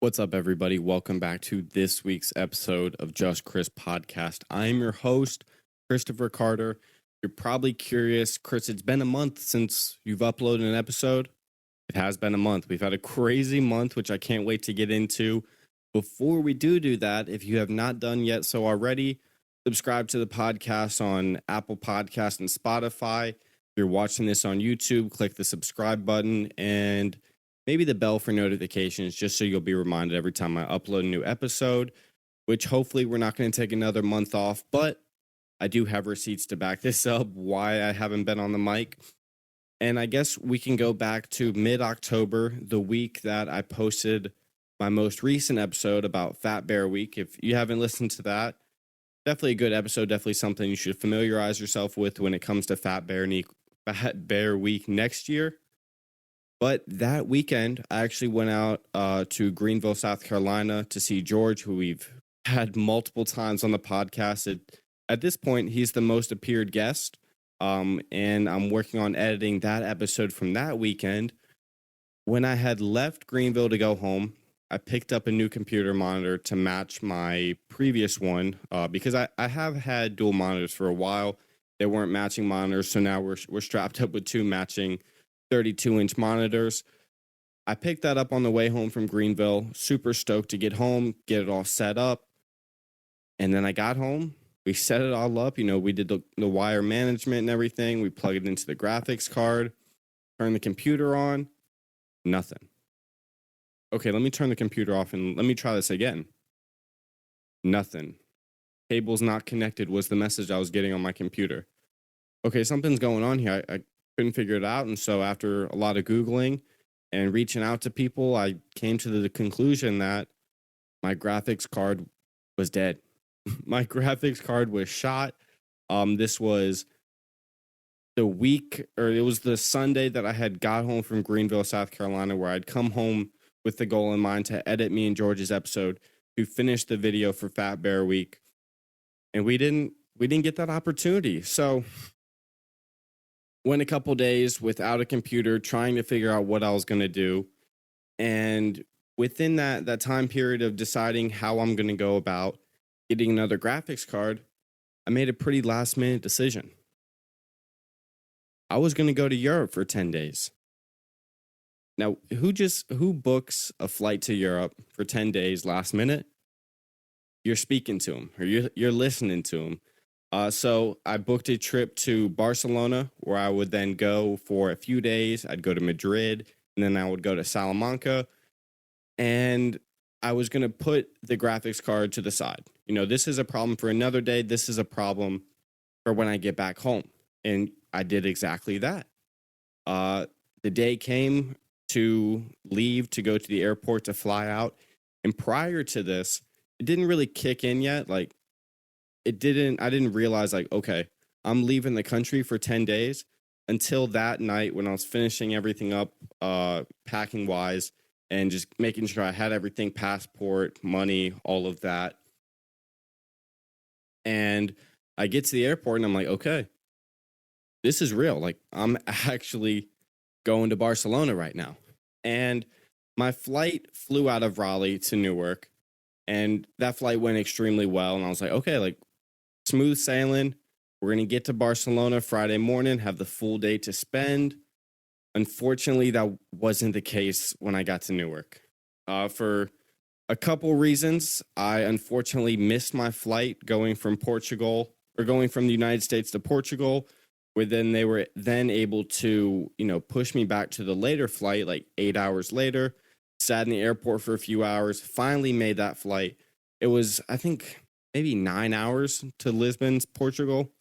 What's up, everybody? Welcome back to this week's episode of Just Chris Podcast. I'm your host, Christopher Carter. You're probably curious, Chris, it's been a month since you've uploaded an episode. It has been a month. We've had a crazy month, which I can't wait to get into. Before we do that, if you have not done yet so already, subscribe to the podcast on Apple Podcasts and Spotify. If you're watching this on YouTube, click the subscribe button and maybe the bell for notifications, just so you'll be reminded every time I upload a new episode, which hopefully we're not going to take another month off, but I do have receipts to back this up, why I haven't been on the mic. And I guess we can go back to mid-October, the week that I posted my most recent episode about Fat Bear Week. If you haven't listened to that, definitely a good episode, definitely something you should familiarize yourself with when it comes to Fat Bear Week next year. But that weekend, I actually went out to Greenville, South Carolina to see George, who we've had multiple times on the podcast. At this point, he's the most appeared guest, and I'm working on editing that episode from that weekend. When I had left Greenville to go home, I picked up a new computer monitor to match my previous one because I have had dual monitors for a while. They weren't matching monitors, so now we're strapped up with two matching 32-inch monitors. I picked that up on the way home from Greenville. Super stoked to get home, get it all set up. And then I got home. We set it all up. We did the wire management and everything. We plugged it into the graphics card, turned the computer on. Nothing. Okay, let me turn the computer off and let me try this again. Nothing. Cable's not connected was the message I was getting on my computer. Okay, something's going on here. I couldn't figure it out. And so after a lot of Googling and reaching out to people, I came to the conclusion that my graphics card was dead. My graphics card was shot. This was the week, or it was the Sunday that I had got home from Greenville, South Carolina, where I'd come home with the goal in mind to edit me and George's episode to finish the video for Fat Bear Week. And we didn't get that opportunity. So went a couple days without a computer, trying to figure out what I was going to do. And within that time period of deciding how I'm going to go about getting another graphics card, I made a pretty last minute decision. I was going to go to Europe for 10 days. Now, who books a flight to Europe for 10 days last minute? You're speaking to them, or you're listening to them. So I booked a trip to Barcelona, where I would then go for a few days. I'd go to Madrid, and then I would go to Salamanca. And I was going to put the graphics card to the side. This is a problem for another day. This is a problem for when I get back home. And I did exactly that. The day came to leave to go to the airport to fly out. And prior to this, it didn't really kick in yet. I didn't realize, okay, I'm leaving the country for 10 days until that night when I was finishing everything up, packing wise, and just making sure I had everything, passport, money, all of that. And I get to the airport and I'm like, okay, this is real. I'm actually going to Barcelona right now. And my flight flew out of Raleigh to Newark, and that flight went extremely well. And I was like, okay, smooth sailing. We're going to get to Barcelona Friday morning, have the full day to spend. Unfortunately, that wasn't the case when I got to Newark. For a couple reasons, I unfortunately missed my flight going from the United States to Portugal, where then they were then able to, push me back to the later flight, 8 hours later. Sat in the airport for a few hours, finally made that flight. It was, I think, maybe 9 hours to Lisbon, Portugal.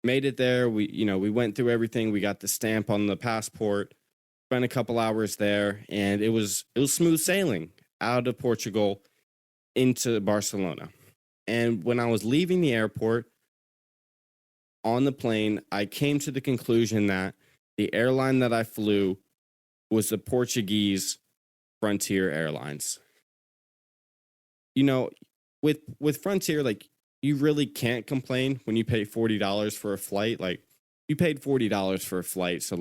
Made it there. We went through everything. We got the stamp on the passport, spent a couple hours there, and it was smooth sailing out of Portugal into Barcelona. And when I was leaving the airport on the plane, I came to the conclusion that the airline that I flew was the Portuguese Frontier Airlines. With Frontier, you really can't complain when you pay $40 for a flight. You paid $40 for a flight, so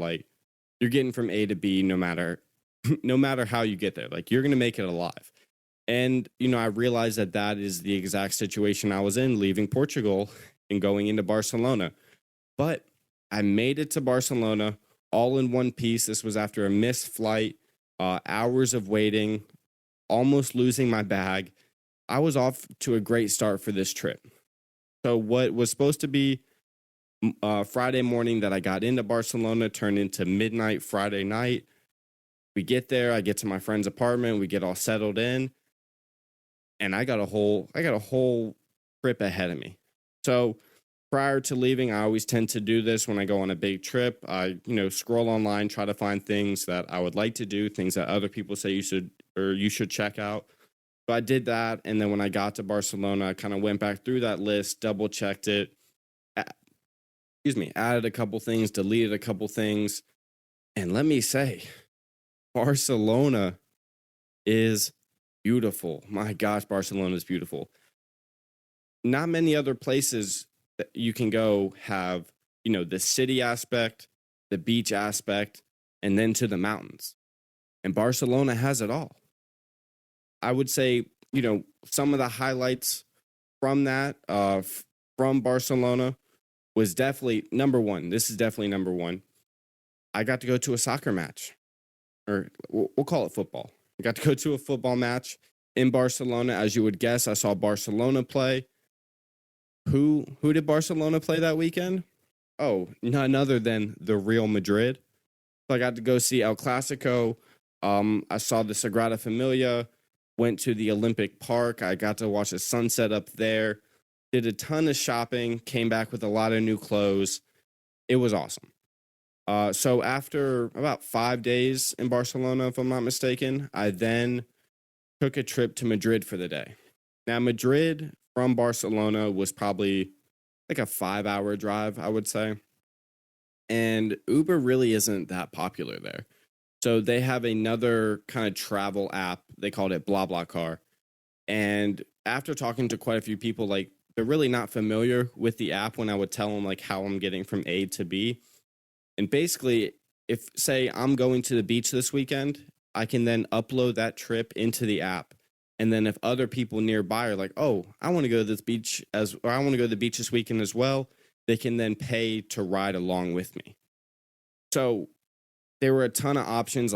you're getting from A to B no matter how you get there. You're going to make it alive. And, I realized that that is the exact situation I was in leaving Portugal and going into Barcelona. But I made it to Barcelona all in one piece. This was after a missed flight, hours of waiting, almost losing my bag. I was off to a great start for this trip. So, what was supposed to be Friday morning that I got into Barcelona turned into midnight Friday night. We get there, I get to my friend's apartment, we get all settled in, and I got a whole trip ahead of me. So prior to leaving, I always tend to do this when I go on a big trip. I, scroll online, try to find things that I would like to do, things that other people say you should check out. So I did that, and then when I got to Barcelona, I kind of went back through that list, double checked it, a- added a couple things, deleted a couple things, and let me say, Barcelona is beautiful. My gosh, Barcelona is beautiful. Not many other places that you can go have, the city aspect, the beach aspect, and then to the mountains. And Barcelona has it all. I would say, some of the highlights from that, from Barcelona was definitely number one. This is definitely number one. I got to go to a soccer match, or we'll call it football. I got to go to a football match in Barcelona. As you would guess, I saw Barcelona play. Who did Barcelona play that weekend? Oh, none other than the Real Madrid. So I got to go see El Clasico. I saw the Sagrada Familia. Went to the Olympic Park. I got to watch the sunset up there. Did a ton of shopping. Came back with a lot of new clothes. It was awesome. So after about 5 days in Barcelona, if I'm not mistaken, I then took a trip to Madrid for the day. Now, Madrid from Barcelona was probably like a 5-hour drive, I would say. And Uber really isn't that popular there. So they have another kind of travel app. They called it BlaBlaCar. And after talking to quite a few people, like they're really not familiar with the app when I would tell them like how I'm getting from A to B. And basically, if say I'm going to the beach this weekend, I can then upload that trip into the app. And then if other people nearby are like, "Oh, I want to go to this beach or I want to go to the beach this weekend as well," they can then pay to ride along with me. So there were a ton of options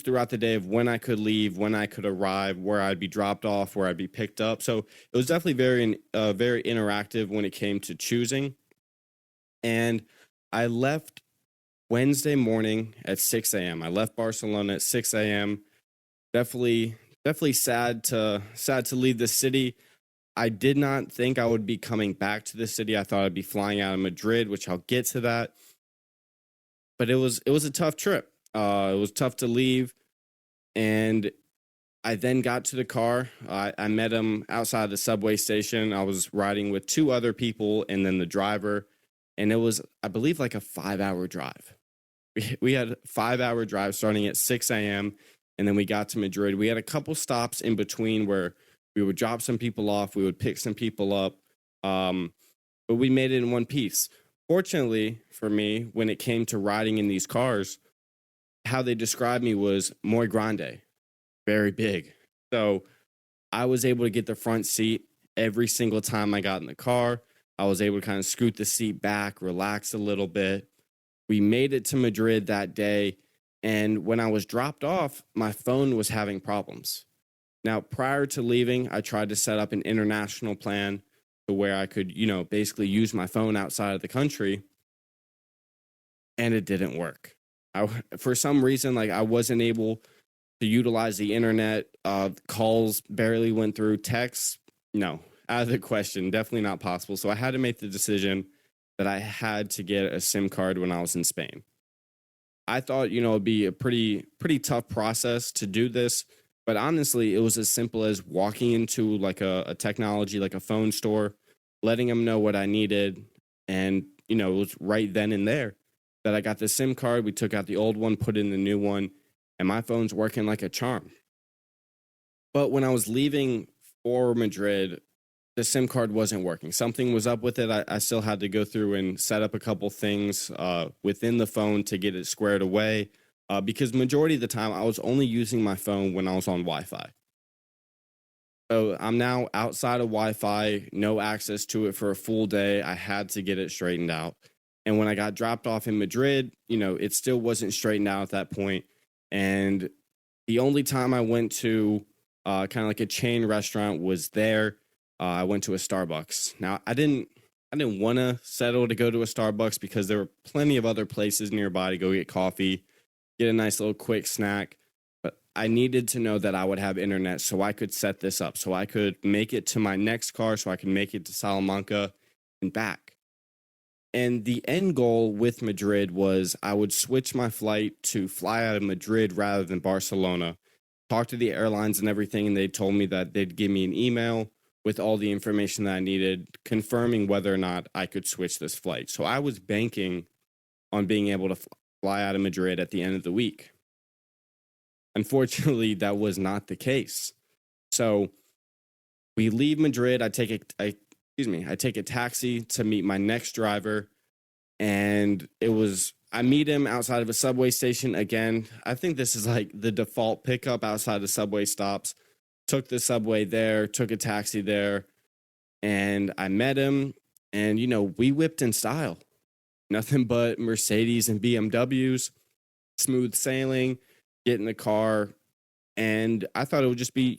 throughout the day of when I could leave, when I could arrive, where I'd be dropped off, where I'd be picked up. So it was definitely very interactive when it came to choosing. And I left Wednesday morning at 6 a.m. I left Barcelona at 6 a.m. Definitely sad to leave the city. I did not think I would be coming back to the city. I thought I'd be flying out of Madrid, which I'll get to that. But it was a tough trip. It was tough to leave, and I then got to the car. I met him outside the subway station. I was riding with two other people and then the driver, and it was, I believe, like a 5-hour drive. We had a 5-hour drive starting at 6 a.m. and then we got to Madrid. We had a couple stops in between where we would drop some people off, we would pick some people up, but we made it in one piece. Fortunately for me, when it came to riding in these cars, how they described me was muy grande, very big. So I was able to get the front seat every single time I got in the car. I was able to kind of scoot the seat back, relax a little bit. We made it to Madrid that day. And when I was dropped off, my phone was having problems. Now, prior to leaving, I tried to set up an international plan to where I could, basically use my phone outside of the country, and it didn't work. For some reason, like I wasn't able to utilize the internet. Calls barely went through. Texts, no, out of the question. Definitely not possible. So I had to make the decision that I had to get a SIM card when I was in Spain. I thought, it'd be a pretty tough process to do this, but honestly, it was as simple as walking into like a technology, like a phone store, letting them know what I needed, and it was right then and there that I got the SIM card. We took out the old one, put in the new one, and my phone's working like a charm. But when I was leaving for Madrid, the SIM card wasn't working. Something was up with it. I still had to go through and set up a couple things within the phone to get it squared away, because majority of the time I was only using my phone when I was on Wi-Fi. So I'm now outside of Wi-Fi, no access to it for a full day. I had to get it straightened out. And when I got dropped off in Madrid, it still wasn't straightened out at that point. And the only time I went to kind of like a chain restaurant was there. I went to a Starbucks. Now I didn't want to settle to go to a Starbucks because there were plenty of other places nearby to go get coffee, get a nice little quick snack. But I needed to know that I would have internet so I could set this up, so I could make it to my next car, so I could make it to Salamanca and back. And the end goal with Madrid was I would switch my flight to fly out of Madrid rather than Barcelona. Talked to the airlines and everything, and they told me that they'd give me an email with all the information that I needed, confirming whether or not I could switch this flight. So I was banking on being able to fly out of Madrid at the end of the week. Unfortunately, that was not the case. So we leave Madrid. I take a taxi to meet my next driver, and I meet him outside of a subway station again. I think this is like the default pickup outside of subway stops. Took the subway there, took a taxi there, and I met him, and we whipped in style. Nothing but Mercedes and BMWs, smooth sailing, get in the car, and I thought it would just be,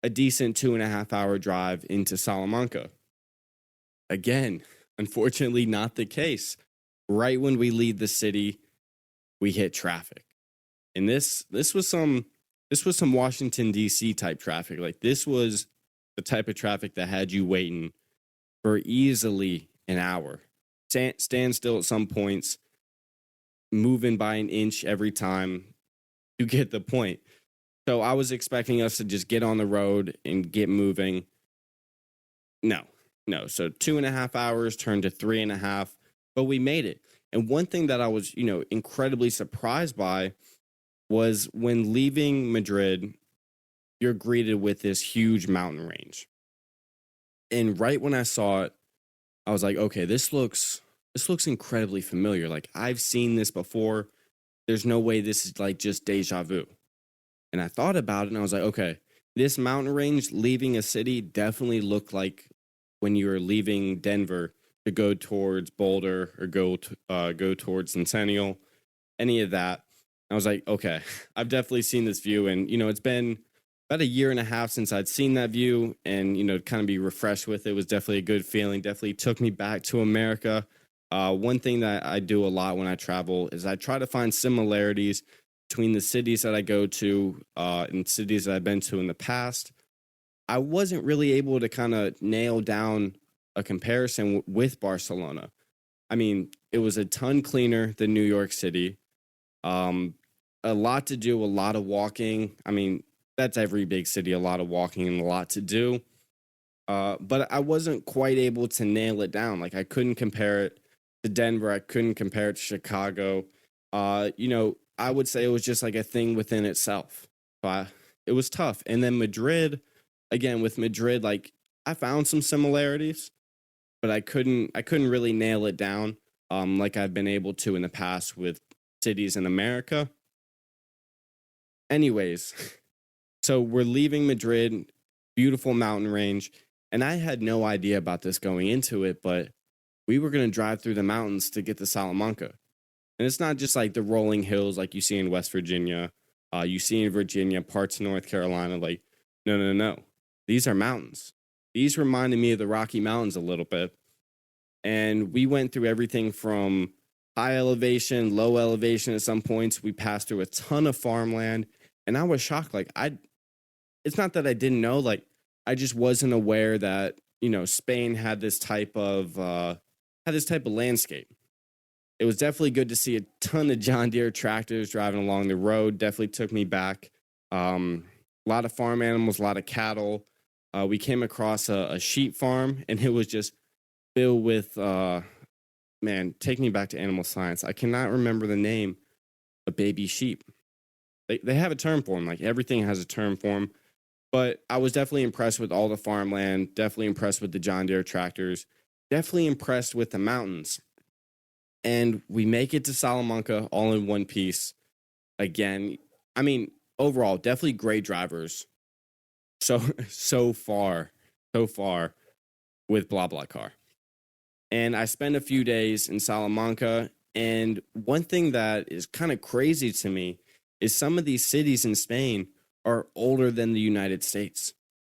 a decent 2.5 hour drive into Salamanca. Again, unfortunately, not the case. Right when we leave the city, we hit traffic, and this was some Washington D.C. type traffic. Like, this was the type of traffic that had you waiting for easily an hour. Stand still at some points, moving by an inch every time. You get the point. So I was expecting us to just get on the road and get moving. No, no. So 2.5 hours turned to 3.5, but we made it. And one thing that I was, incredibly surprised by was when leaving Madrid, you're greeted with this huge mountain range. And right when I saw it, I was like, okay, this looks incredibly familiar. Like, I've seen this before. There's no way this is like just deja vu. And I thought about it and I was like, okay, this mountain range leaving a city definitely looked like when you were leaving Denver to go towards Boulder or go towards Centennial, any of that. I was like, okay, I've definitely seen this view. And, it's been about a year and a half since I'd seen that view, and, kind of be refreshed with it was definitely a good feeling. Definitely took me back to America. One thing that I do a lot when I travel is I try to find similarities between the cities that I go to and cities that I've been to in the past. I wasn't really able to kind of nail down a comparison with Barcelona. I mean, it was a ton cleaner than New York City. Um, a lot to do, a lot of walking. I mean, that's every big city, a lot of walking and a lot to do. But I wasn't quite able to nail it down. Like, I couldn't compare it to Denver. I couldn't compare it to Chicago. I would say it was just like a thing within itself. It was tough. And then Madrid, again, with Madrid, like, I found some similarities, but I couldn't really nail it down like I've been able to in the past with cities in America. Anyways, so we're leaving Madrid, beautiful mountain range, and I had no idea about this going into it, but we were going to drive through the mountains to get to Salamanca. And it's not just like the rolling hills like you see in West Virginia, you see in Virginia, parts of North Carolina. Like, no, no, no. These are mountains. These reminded me of the Rocky Mountains a little bit. And we went through everything from high elevation, low elevation at some points. We passed through a ton of farmland. And I was shocked. It's not that I didn't know, like, I just wasn't aware that, Spain had this type of landscape. It was definitely good to see a ton of John Deere tractors driving along the road. Definitely took me back. A lot of farm animals, a lot of cattle. We came across a sheep farm, and it was just filled with, man, take me back to animal science. I cannot remember the name of baby sheep. They have a term for them. Like, everything has a term for them. But I was definitely impressed with all the farmland. Definitely impressed with the John Deere tractors. Definitely impressed with the mountains. And we make it to Salamanca all in one piece. Again, I mean, overall, definitely great drivers. so so far with BlaBlaCar. And I spent a few days in Salamanca. And one thing that is kind of crazy to me is some of these cities in Spain are older than the United States.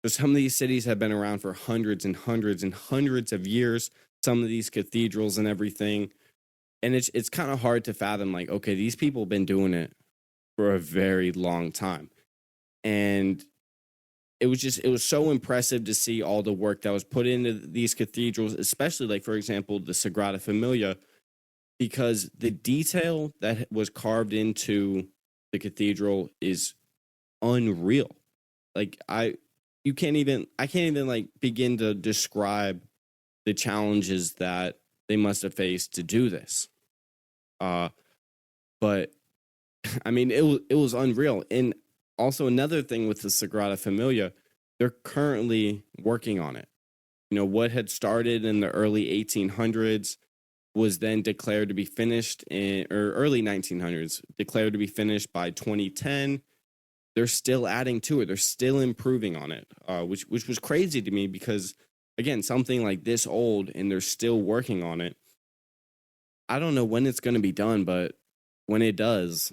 So some of these cities have been around for hundreds and hundreds and hundreds of years. Some of these cathedrals and everything. And it's kind of hard to fathom, like, okay, these people have been doing it for a very long time. And it was so impressive to see all the work that was put into these cathedrals, especially, like, for example, the Sagrada Familia, because the detail that was carved into the cathedral is unreal. Like, I can't even like begin to describe the challenges that they must have faced to do this. uh but I mean, it was unreal. And also, another thing with the Sagrada Familia, they're currently working on it. You know, what had started in the early 1800s was then declared to be finished in, or early 1900s, declared to be finished by 2010. They're still adding to it. They're still improving on it, which was crazy to me because, again, something like this old and they're still working on it. I don't know when it's going to be done, but when it does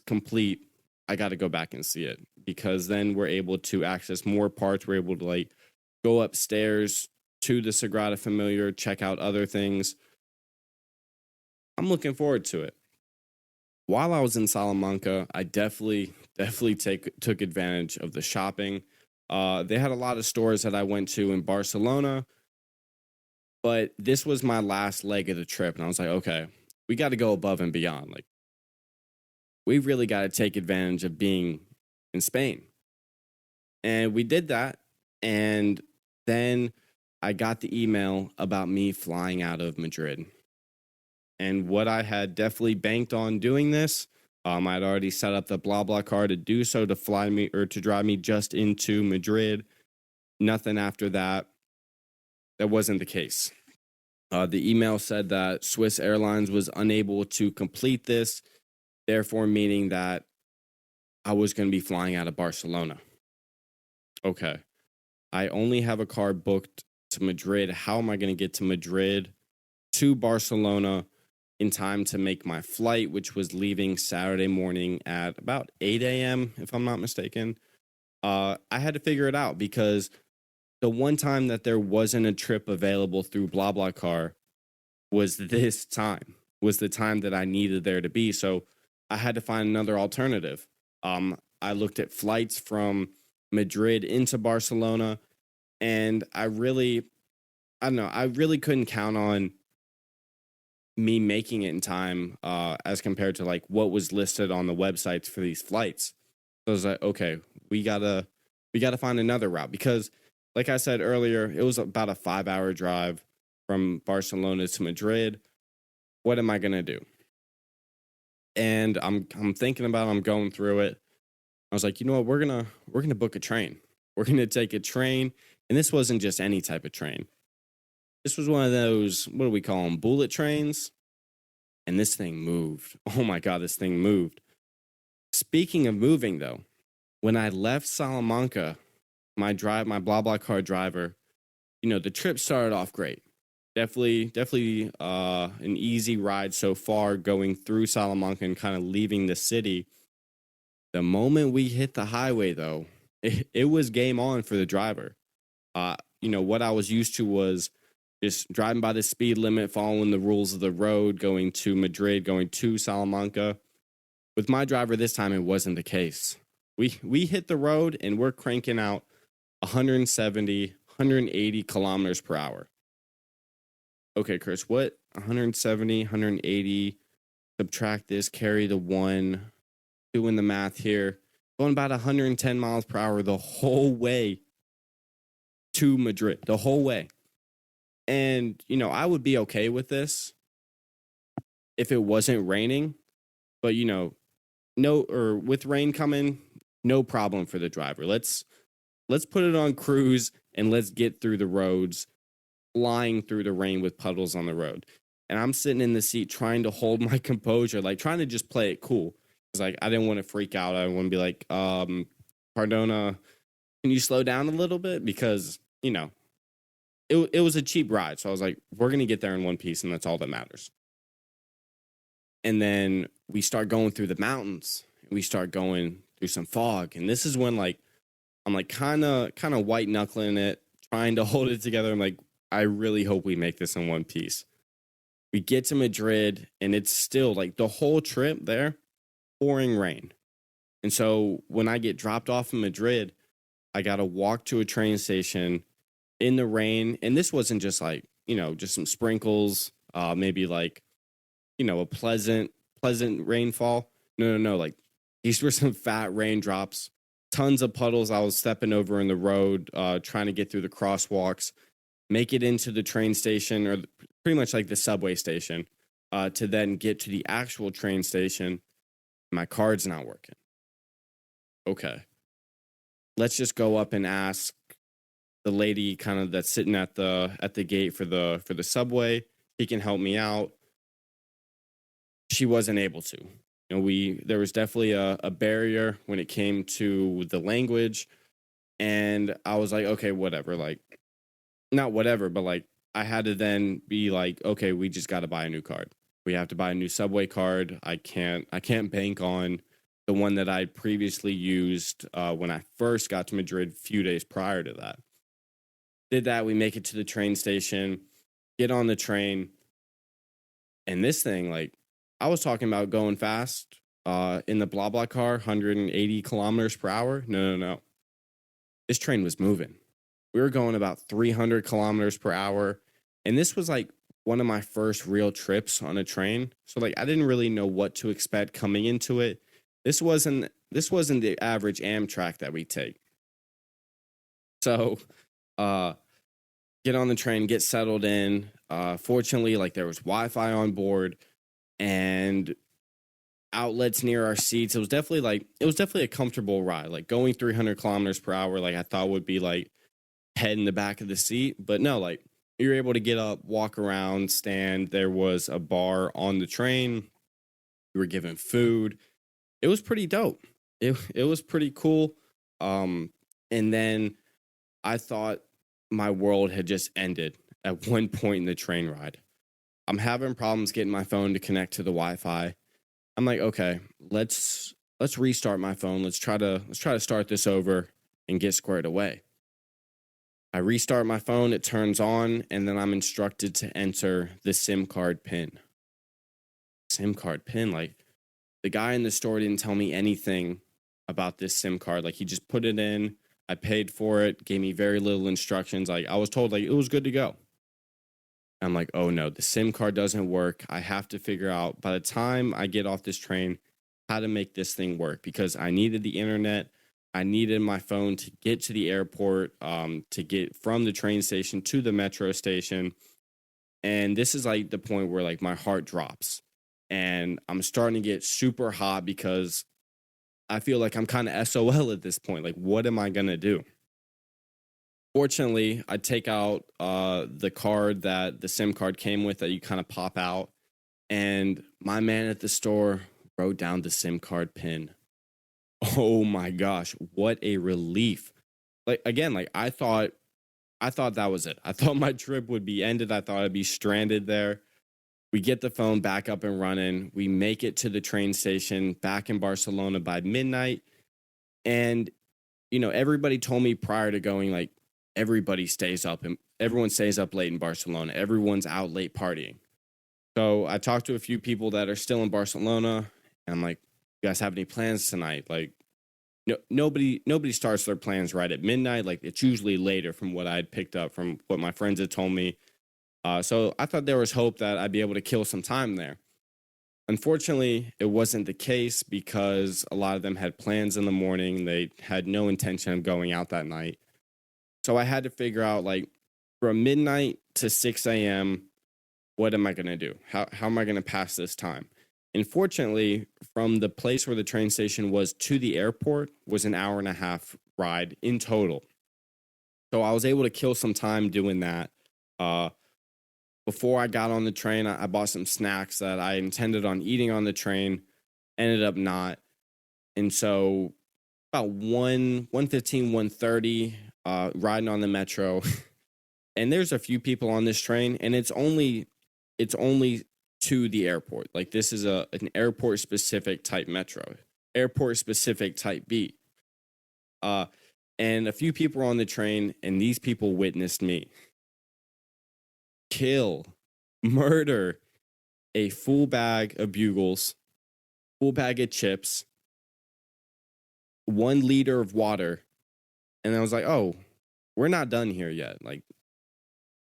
complete, I got to go back and see it, because then we're able to access more parts. We're able to, like, go upstairs to the Sagrada Familia, check out other things. I'm looking forward to it. While I was in Salamanca, I definitely took advantage of the shopping. They had a lot of stores that I went to in Barcelona, but this was my last leg of the trip, and I was like, okay, we got to go above and beyond. Like, we really got to take advantage of being in Spain. And we did that. And then I got the email about me flying out of Madrid. And what I had definitely banked on doing this, I'd already set up the BlaBlaCar to do so, to fly me or to drive me just into Madrid. Nothing after that. That wasn't the case. The email said that Swiss Airlines was unable to complete this, therefore meaning that I was going to be flying out of Barcelona. Okay. I only have a car booked to Madrid. How am I going to get to Madrid to Barcelona in time to make my flight, which was leaving Saturday morning at about 8 a.m., if I'm not mistaken? I had to figure it out, because the one time that there wasn't a trip available through BlaBlaCar was this time, was the time that I needed there to be. So I had to find another alternative. I looked at flights from Madrid into Barcelona, and I don't know, I really couldn't count on me making it in time, as compared to, like, what was listed on the websites for these flights. So I was like, okay, we gotta find another route, because, like I said earlier, it was about a 5-hour drive from Barcelona to Madrid. What am I gonna do? And I'm thinking about it, I'm going through it. I was like, you know what, we're gonna book a train. We're gonna take a train, and this wasn't just any type of train. This was one of those, what do we call them, bullet trains? And this thing moved. Oh my God, this thing moved. Speaking of moving, though, when I left Salamanca, my BlaBlaCar driver, you know, the trip started off great. Definitely an easy ride so far, going through Salamanca and kind of leaving the city. The moment we hit the highway, though, it was game on for the driver. You know, what I was used to was just driving by the speed limit, following the rules of the road, going to Madrid, going to Salamanca. With my driver this time, it wasn't the case. We hit the road and we're cranking out 170, 180 kilometers per hour. Okay, Chris, what? 170, 180, subtract this, carry the one, doing the math here. Going about 110 miles per hour the whole way to Madrid, the whole way. And, you know, I would be okay with this if it wasn't raining, but, you know, with rain coming, no problem for the driver. Let's put it on cruise and let's get through the roads, flying through the rain with puddles on the road. And I'm sitting in the seat trying to hold my composure, like trying to just play it cool. It's like, I didn't want to freak out. I want to be like, Pardona, can you slow down a little bit? Because, it was a cheap ride. So I was like, we're going to get there in one piece, and that's all that matters. And then we start going through the mountains. We start going through some fog. And this is when, like, I'm like kind of white knuckling it, trying to hold it together. I'm like, I really hope we make this in one piece. We get to Madrid, and it's still like the whole trip there, pouring rain. And so when I get dropped off in Madrid, I got to walk to a train station in the rain. And this wasn't just like, just some sprinkles, maybe like, a pleasant rainfall. No. Like these were some fat raindrops, tons of puddles I was stepping over in the road, trying to get through the crosswalks, make it into the train station or pretty much like the subway station, to then get to the actual train station. My card's not working. Okay. Let's just go up and ask the lady kind of that's sitting at the gate for the subway. She can help me out. She wasn't able to. There was definitely a barrier when it came to the language. And I was like, okay, whatever. Like, not whatever, but like I had to then be like, okay, we just got to buy a new card. We have to buy a new subway card. I can't bank on the one that I previously used when I first got to Madrid a few days prior to that. Did that. We make it to the train station, get on the train. And this thing, like, I was talking about going fast in the blah blah car, 180 kilometers per hour. No. This train was moving. We were going about 300 kilometers per hour. And this was like one of my first real trips on a train. So like I didn't really know what to expect coming into it. This wasn't the average Amtrak that we take. So get on the train, get settled in. Fortunately, like there was Wi-Fi on board and outlets near our seats. It was definitely a comfortable ride. Like going 300 kilometers per hour, like I thought would be like head in the back of the seat, but no, like you were able to get up, walk around, stand. There was a bar on the train. You were given food. It was pretty dope. It was pretty cool. And then I thought my world had just ended at one point in the train ride. I'm having problems getting my phone to connect to the Wi-Fi. I'm like, okay, let's restart my phone. Let's try to start this over and get squared away. I restart my phone, it turns on, and then I'm instructed to enter the SIM card pin. SIM card pin, like the guy in the store didn't tell me anything about this SIM card. Like he just put it in, I paid for it, gave me very little instructions. Like I was told like it was good to go. I'm like, oh no, the SIM card doesn't work. I have to figure out by the time I get off this train how to make this thing work because I needed the internet. I needed my phone to get to the airport, to get from the train station to the metro station. And this is like the point where like my heart drops and I'm starting to get super hot because I feel like I'm kind of SOL at this point. Like, what am I going to do? Fortunately, I take out the card that the SIM card came with that you kind of pop out. And my man at the store wrote down the SIM card pin. Oh my gosh, what a relief. Like again, like I thought that was it. I thought my trip would be ended. I thought I'd be stranded there. We get the phone back up and running. We make it to the train station back in Barcelona by midnight. And everybody told me prior to going like everybody stays up and everyone stays up late in Barcelona. Everyone's out late partying. So I talked to a few people that are still in Barcelona and I'm like, you guys have any plans tonight? Like, no, nobody starts their plans right at midnight. Like it's usually later from what I'd picked up from what my friends had told me. So I thought there was hope that I'd be able to kill some time there. Unfortunately, it wasn't the case because a lot of them had plans in the morning. They had no intention of going out that night. So I had to figure out like from midnight to 6 a.m., what am I going to do? How am I going to pass this time? And fortunately, from the place where the train station was to the airport was an hour and a half ride in total. So I was able to kill some time doing that. Before I got on the train, I bought some snacks that I intended on eating on the train, ended up not. And so about 1:15, 1:30, riding on the metro. And there's a few people on this train, and it's only to the airport. Like, this is an airport specific type metro, airport specific type beat. Uh, and a few people were on the train, and these people witnessed me kill, murder a full bag of bugles, full bag of chips, 1 liter of water. And I was like, oh, we're not done here yet. Like,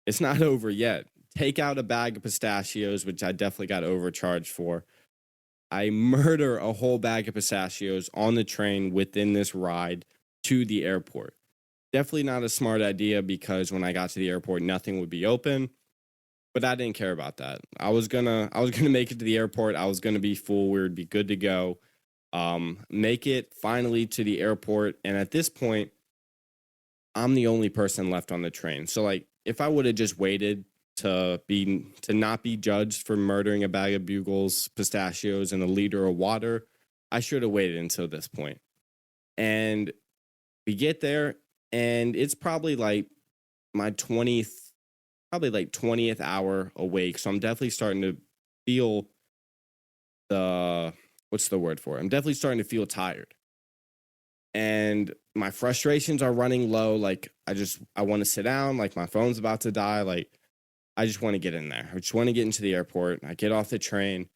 it's not over yet. Take out a bag of pistachios, which I definitely got overcharged for. I murder a whole bag of pistachios on the train within this ride to the airport. Definitely not a smart idea, because when I got to the airport, nothing would be open. But I didn't care about that. I was gonna make it to the airport. I was gonna be full. We would be good to go. Make it finally to the airport, and at this point, I'm the only person left on the train. So, like, if I would have just waited to not be judged for murdering a bag of bugles, pistachios, and 1 liter of water, I should have waited until this point. And we get there, and it's probably like my 20th hour awake. So I'm definitely starting to feel what's the word for it? I'm definitely starting to feel tired. And my frustrations are running low. Like, I want to sit down. Like, my phone's about to die. Like, I just want to get in there. I just want to get into the airport. I get off the train,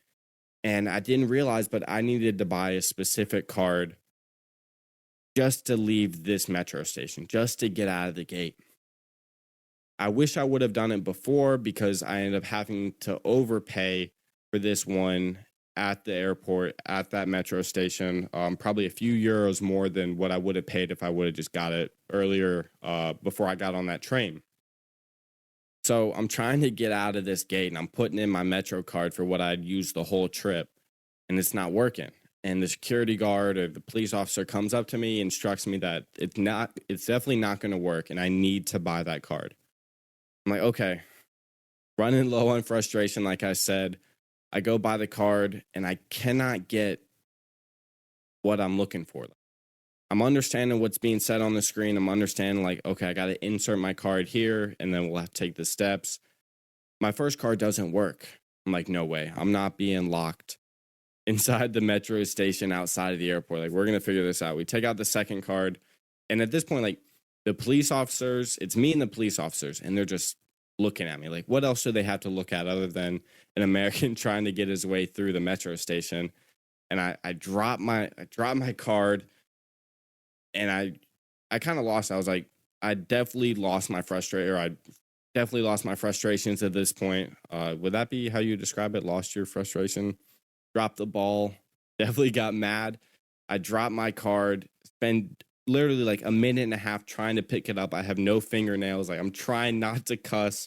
and I didn't realize, but I needed to buy a specific card just to leave this metro station, just to get out of the gate. I wish I would have done it before, because I ended up having to overpay for this one at the airport, at that metro station. Probably a few euros more than what I would have paid if I would have just got it earlier, before I got on that train. So I'm trying to get out of this gate, and I'm putting in my metro card for what I'd used the whole trip, and it's not working. And the security guard or the police officer comes up to me, instructs me that it's definitely not going to work, and I need to buy that card. I'm like, okay, running low on frustration, like I said. I go buy the card, and I cannot get what I'm looking for. I'm understanding what's being said on the screen. I'm understanding, like, okay, I got to insert my card here, and then we'll have to take the steps. My first card doesn't work. I'm like, no way. I'm not being locked inside the metro station outside of the airport. Like, we're going to figure this out. We take out the second card, and at this point, like, the police officers, it's me and the police officers, and they're just looking at me. Like, what else do they have to look at other than an American trying to get his way through the metro station? And I dropped my card, and I kind of lost. I was like, I definitely lost my frustrations at this point. Would that be how you describe it? Lost your frustration? Dropped the ball. Definitely got mad. I dropped my card. Spent literally like a minute and a half trying to pick it up. I have no fingernails. Like, I'm trying not to cuss.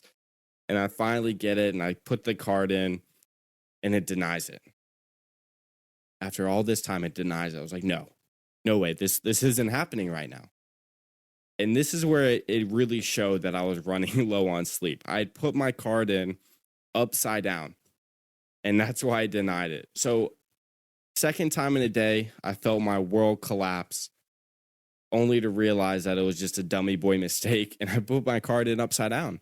And I finally get it, and I put the card in, and it denies it. After all this time, it denies it. I was like, no way. This isn't happening right now. And this is where it really showed that I was running low on sleep. I had put my card in upside down, and that's why I denied it. So, second time in a day, I felt my world collapse, only to realize that it was just a dummy boy mistake, and I put my card in upside down.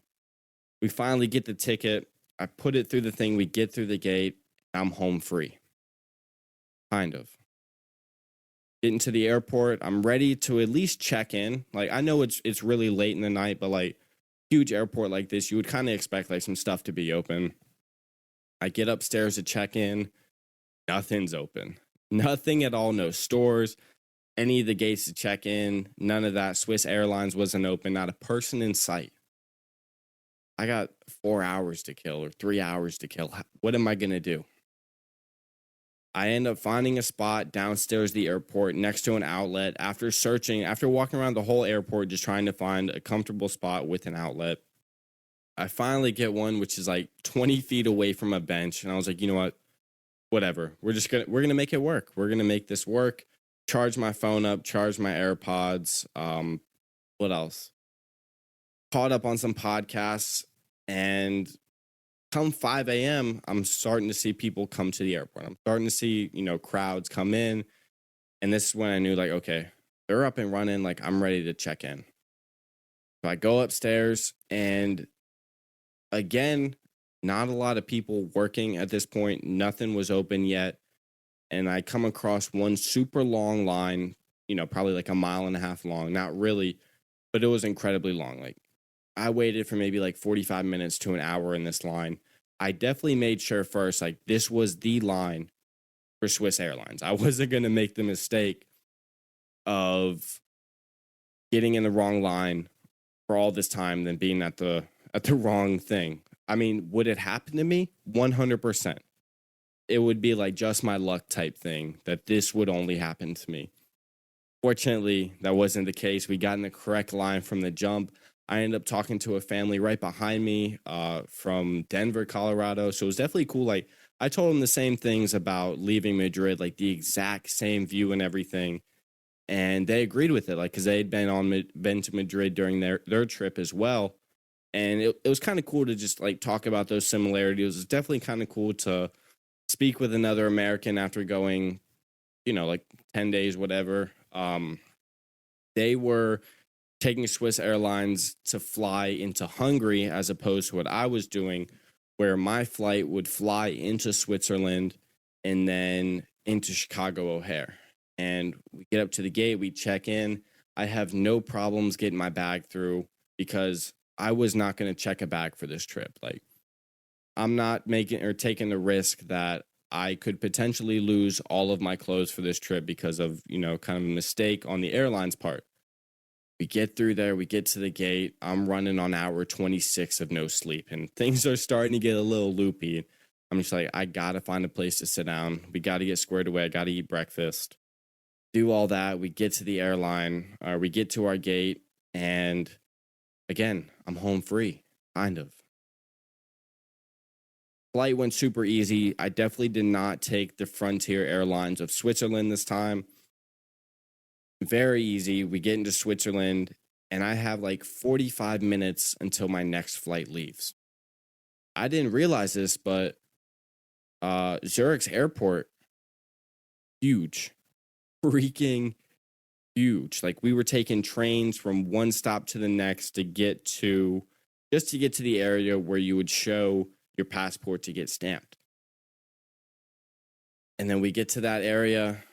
We finally get the ticket. I put it through the thing. We get through the gate. I'm home free. Kind of. Getting to the airport. I'm ready to at least check in. Like, I know it's really late in the night, but like, huge airport like this, you would kind of expect like some stuff to be open. I get upstairs to check in. Nothing's open. Nothing at all. No stores. Any of the gates to check in. None of that. Swiss Airlines wasn't open. Not a person in sight. I got 4 hours to kill, or 3 hours to kill. What am I going to do? I end up finding a spot downstairs the airport next to an outlet. After walking around the whole airport, just trying to find a comfortable spot with an outlet, I finally get one, which is like 20 feet away from a bench. And I was like, you know what? Whatever. We're going to make it work. We're going to make this work. Charge my phone up, charge my AirPods. What else? Caught up on some podcasts, and come 5 a.m., I'm starting to see people come to the airport. I'm starting to see, crowds come in. And this is when I knew, like, okay, They're up and running, like I'm ready to check in. So I go upstairs and again, not a lot of people working at this point. Nothing was open yet. And I come across one super long line, probably like a mile and a half long. Not really, but it was incredibly long. Like I waited for maybe like 45 minutes to an hour in this line. I definitely made sure first, like this was the line for Swiss Airlines. I wasn't going to make the mistake of getting in the wrong line for all this time than being at the wrong thing. I mean, would it happen to me? 100%. It would be like just my luck type thing that this would only happen to me. Fortunately, that wasn't the case. We got in the correct line from the jump. I ended up talking to a family right behind me from Denver, Colorado. So it was definitely cool. Like I told them the same things about leaving Madrid, like the exact same view and everything. And they agreed with it, like because they had been to Madrid during their trip as well. And it was kind of cool to just like talk about those similarities. It was definitely kind of cool to speak with another American after going, like 10 days, whatever. They were taking Swiss Airlines to fly into Hungary as opposed to what I was doing, where my flight would fly into Switzerland and then into Chicago O'Hare. And we get up to the gate, we check in. I have no problems getting my bag through because I was not going to check a bag for this trip. Like, I'm not making or taking the risk that I could potentially lose all of my clothes for this trip because of, kind of a mistake on the airline's part. We get through there, we get to the gate. I'm running on hour 26 of no sleep, and things are starting to get a little loopy. I'm just like, I gotta find a place to sit down. We gotta get squared away. I gotta eat breakfast. Do all that. We get to the airline, we get to our gate, and again, I'm home free, kind of. Flight went super easy. I definitely did not take the Frontier Airlines of Switzerland this time. Very easy. We get into Switzerland, and I have like 45 minutes until my next flight leaves. I didn't realize this, but Zurich's airport, huge, freaking huge. Like we were taking trains from one stop to the next to get to the area where you would show your passport to get stamped. And then we get to that area,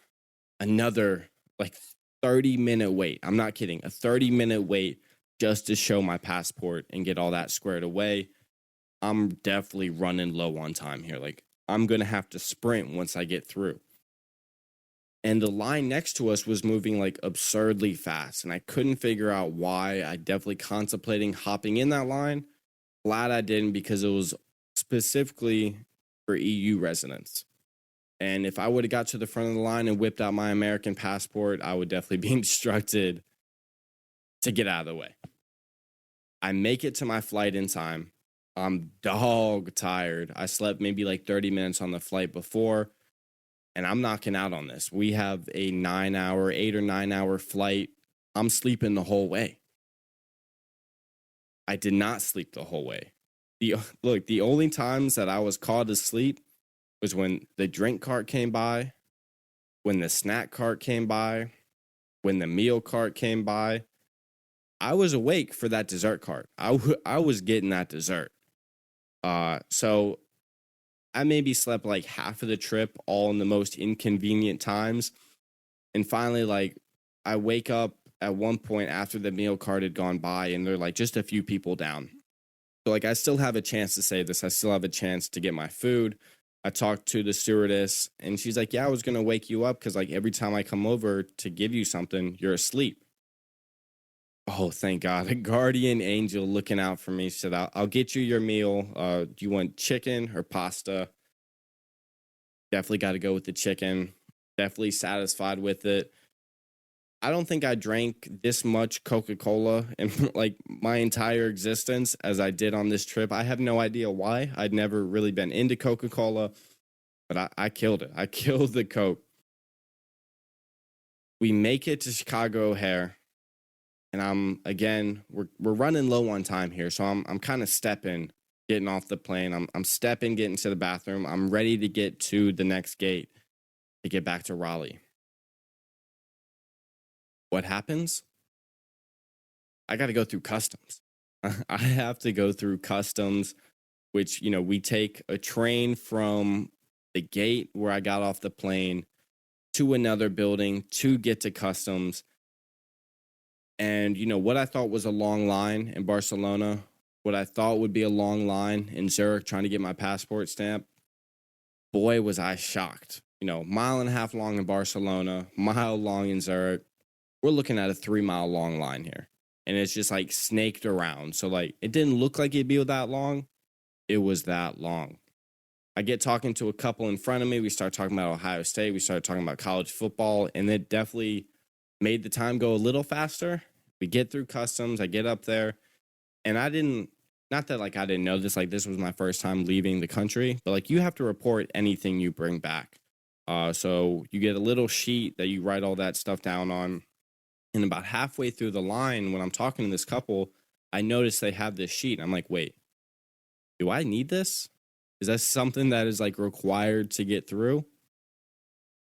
another like 30-minute wait. I'm not kidding. A 30-minute wait just to show my passport and get all that squared away. I'm definitely running low on time here. Like I'm going to have to sprint once I get through. And the line next to us was moving like absurdly fast. And I couldn't figure out why. I definitely contemplating hopping in that line. Glad I didn't because it was specifically for EU residents. And if I would have got to the front of the line and whipped out my American passport, I would definitely be instructed to get out of the way. I make it to my flight in time. I'm dog tired. I slept maybe like 30 minutes on the flight before, and I'm knocking out on this. We have a 8 or 9 hour flight. I'm sleeping the whole way. I did not sleep the whole way. The only times that I was called to sleep was when the drink cart came by, when the snack cart came by, when the meal cart came by. I was awake for that dessert cart. I was getting that dessert. So I maybe slept like half of the trip, all in the most inconvenient times. And finally, like I wake up at one point after the meal cart had gone by, and they're like just a few people down. So like I still have a chance to say this. I still have a chance to get my food. I talked to the stewardess, and she's like, "Yeah, I was gonna wake you up because like every time I come over to give you something, you're asleep." Oh, thank God. A guardian angel looking out for me. She said, I'll get you your meal. Do you want chicken or pasta? Definitely got to go with the chicken. Definitely satisfied with it. I don't think I drank this much Coca-Cola in like my entire existence as I did on this trip. I have no idea why. I'd never really been into Coca-Cola, but I killed it. I killed the Coke. We make it to Chicago O'Hare. And we're running low on time here. So I'm kind of stepping, getting off the plane. I'm stepping, getting to the bathroom. I'm ready to get to the next gate to get back to Raleigh. What happens? I got to go through customs. I have to go through customs, which, we take a train from the gate where I got off the plane to another building to get to customs. And, what I thought was a long line in Barcelona, what I thought would be a long line in Zurich trying to get my passport stamp, boy, was I shocked. Mile and a half long in Barcelona, mile long in Zurich. We're looking at a 3 mile long line here. And it's just like snaked around. So like it didn't look like it'd be that long. It was that long. I get talking to a couple in front of me. We start talking about Ohio State. We started talking about college football. And it definitely made the time go a little faster. We get through customs. I get up there. And not that like I didn't know this, like this was my first time leaving the country, but like you have to report anything you bring back. So you get a little sheet that you write all that stuff down on. And about halfway through the line, when I'm talking to this couple, I notice they have this sheet. I'm like, wait, do I need this? Is that something that is like required to get through?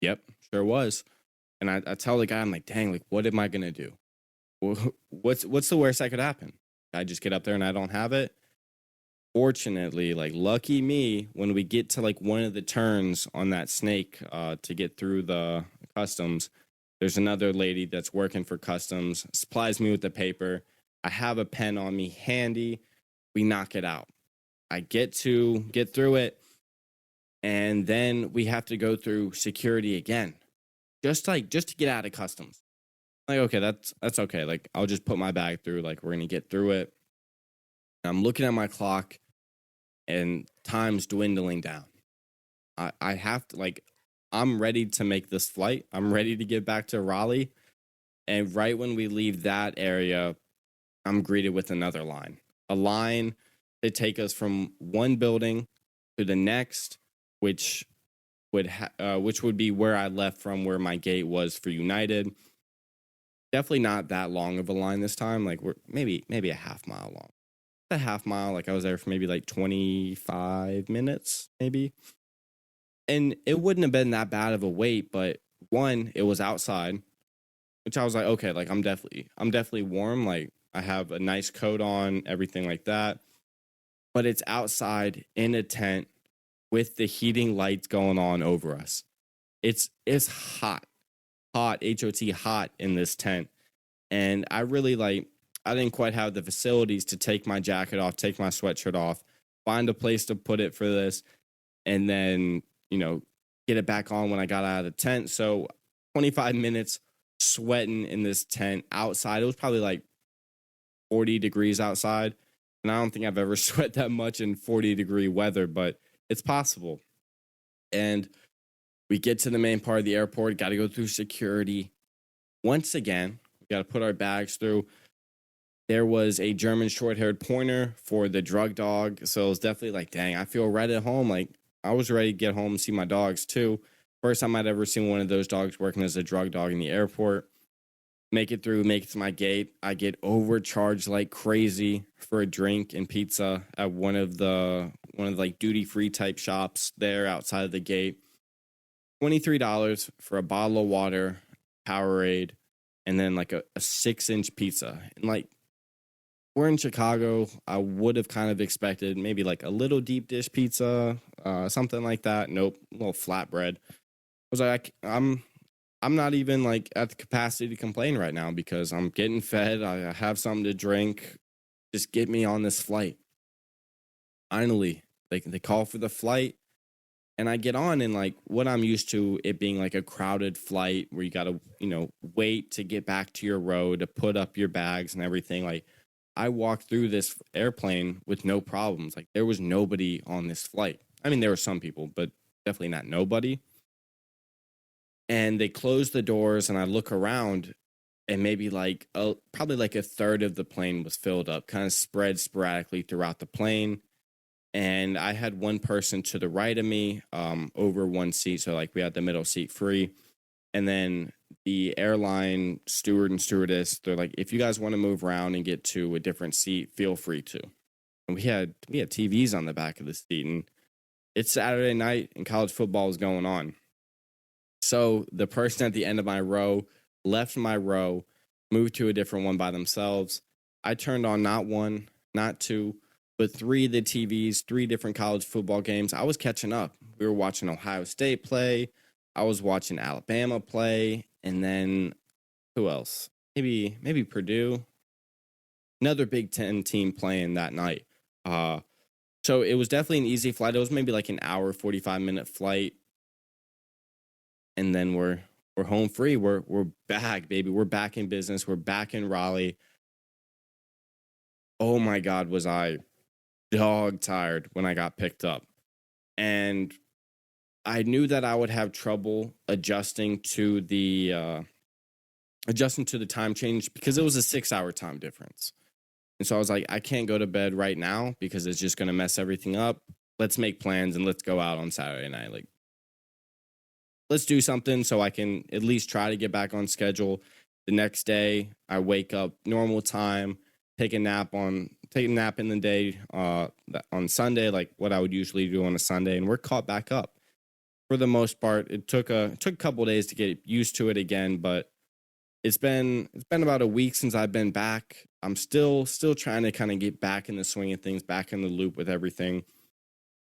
Yep, sure was. And I tell the guy, I'm like, dang, like, what am I going to do? What's the worst that could happen? I just get up there and I don't have it. Fortunately, like lucky me, when we get to like one of the turns on that snake to get through the customs, there's another lady that's working for customs, supplies me with the paper. I have a pen on me handy. We knock it out. I get through it. And then we have to go through security again. Just to get out of customs. Like, okay, that's okay. Like, I'll just put my bag through. Like, we're going to get through it. I'm looking at my clock and time's dwindling down. I have to, like, I'm ready to make this flight. I'm ready to get back to Raleigh. And right when we leave that area, I'm greeted with another line. A line to take us from one building to the next, which would be where I left from, where my gate was for United. Definitely not that long of a line this time. Like we're maybe a half mile long. A half mile, like I was there for maybe like 25 minutes, maybe. And it wouldn't have been that bad of a wait, but one, it was outside, which I was like, okay, like I'm definitely warm. Like I have a nice coat on, everything like that. But it's outside in a tent with the heating lights going on over us. It's hot, HOT hot in this tent. And I didn't quite have the facilities to take my jacket off, take my sweatshirt off, find a place to put it for this, and then, get it back on when I got out of the tent. So 25 minutes sweating in this tent outside. It was probably like 40 degrees outside. And I don't think I've ever sweat that much in 40-degree weather, but it's possible. And we get to the main part of the airport, got to go through security. Once again, we got to put our bags through. There was a German short-haired pointer for the drug dog. So it was definitely like, dang, I feel right at home. Like I was ready to get home and see my dogs too. First time I'd ever seen one of those dogs working as a drug dog in the airport. Make it to my gate. I get overcharged like crazy for a drink and pizza at one of the like duty-free type shops there outside of the gate. $23 for a bottle of water, Powerade, and then like a 6-inch pizza. And like we're in Chicago, I would have kind of expected maybe like a little deep dish pizza, something like that. Nope, a little flatbread. I was like, I'm not even like at the capacity to complain right now because I'm getting fed. I have something to drink. Just get me on this flight. Finally, they call for the flight. And I get on, and like what I'm used to, it being like a crowded flight where you got to, wait to get back to your row to put up your bags and everything. Like I walked through this airplane with no problems. Like there was nobody on this flight. I mean, there were some people, but definitely not nobody. And they close the doors, and I look around, and maybe probably like a third of the plane was filled up, kind of spread sporadically throughout the plane. And I had one person to the right of me, over one seat. So like we had the middle seat free. And then the airline steward and stewardess, they're like, if you guys want to move around and get to a different seat, feel free to. And we had TVs on the back of the seat, and it's Saturday night and college football is going on. So the person at the end of my row left my row, moved to a different one by themselves. I turned on not one, not two, but three of the TVs, three different college football games. I was catching up. We were watching Ohio State play. I was watching Alabama play. And then who else? Maybe Purdue. Another Big Ten team playing that night. So it was definitely an easy flight. It was maybe like an hour, 45-minute flight. And then we're home free. We're back, baby. We're back in business. We're back in Raleigh. Oh my God, was I dog tired when I got picked up. And I knew that I would have trouble adjusting to the time change because it was a 6-hour time difference. And so I was like, I can't go to bed right now because it's just going to mess everything up. Let's make plans and let's go out on Saturday night. Like, let's do something so I can at least try to get back on schedule. The next day, I wake up normal time, take a nap in the day on Sunday, like what I would usually do on a Sunday, and we're caught back up. For the most part, it took a couple of days to get used to it again, but it's been about a week since I've been back. I'm still trying to kind of get back in the swing of things, back in the loop with everything.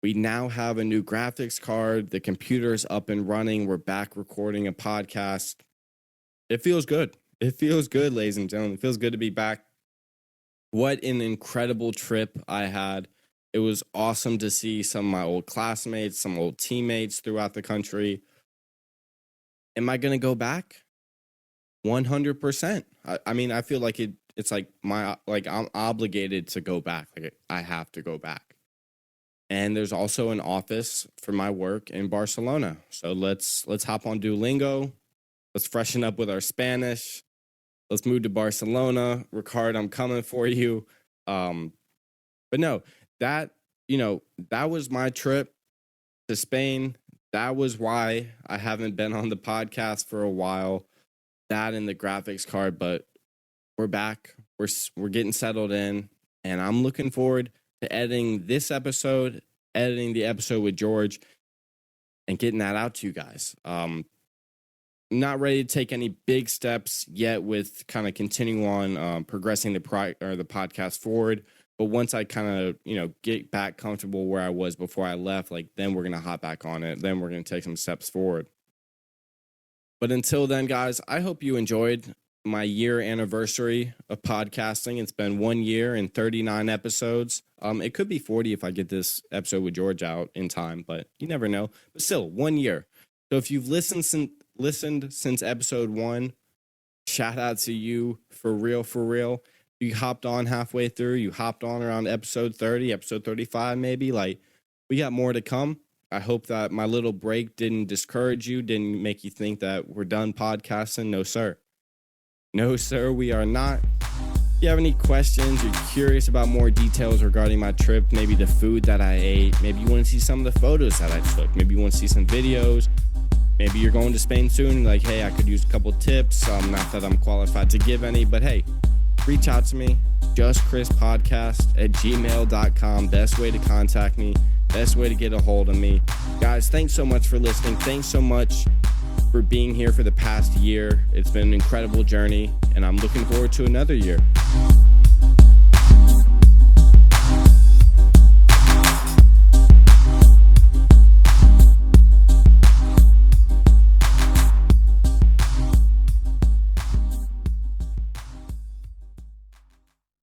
We now have a new graphics card. The computer's up and running. We're back recording a podcast. It feels good. It feels good, ladies and gentlemen. It feels good to be back. What an incredible trip I had. It was awesome to see some of my old classmates, some old teammates throughout the country. Am I going to go back? 100%. I mean, I feel like it's like I'm obligated to go back. Like I have to go back. And there's also an office for my work in Barcelona. So let's hop on Duolingo. Let's freshen up with our Spanish. Let's move to Barcelona. Ricard, I'm coming for you. But no, that was my trip to Spain. That was why I haven't been on the podcast for a while. That and the graphics card, but we're back. We're getting settled in, and I'm looking forward to editing the episode with George, and getting that out to you guys. Not ready to take any big steps yet with kind of continuing on progressing the podcast forward. But once I kind of get back comfortable where I was before I left, like then we're gonna hop back on it. Then we're gonna take some steps forward. But until then, guys, I hope you enjoyed my year anniversary of podcasting. It's been 1 year and 39 episodes. It could be 40 if I get this episode with George out in time, but you never know. But still, 1 year. So if you've listened since episode 1, shout out to you for real. You hopped on halfway through. You hopped on around episode 30, episode 35 maybe. Like, we got more to come. I hope that my little break didn't discourage you, didn't make you think that we're done podcasting. No, sir. No, sir, we are not. If you have any questions, you're curious about more details regarding my trip, maybe the food that I ate, maybe you want to see some of the photos that I took, maybe you want to see some videos, maybe you're going to Spain soon, like, hey, I could use a couple tips. Not that I'm qualified to give any, but hey, reach out to me, justchrispodcast@gmail.com. Best way to contact me, best way to get a hold of me. Guys, thanks so much for listening. Thanks so much for being here for the past year. It's been an incredible journey, and I'm looking forward to another year.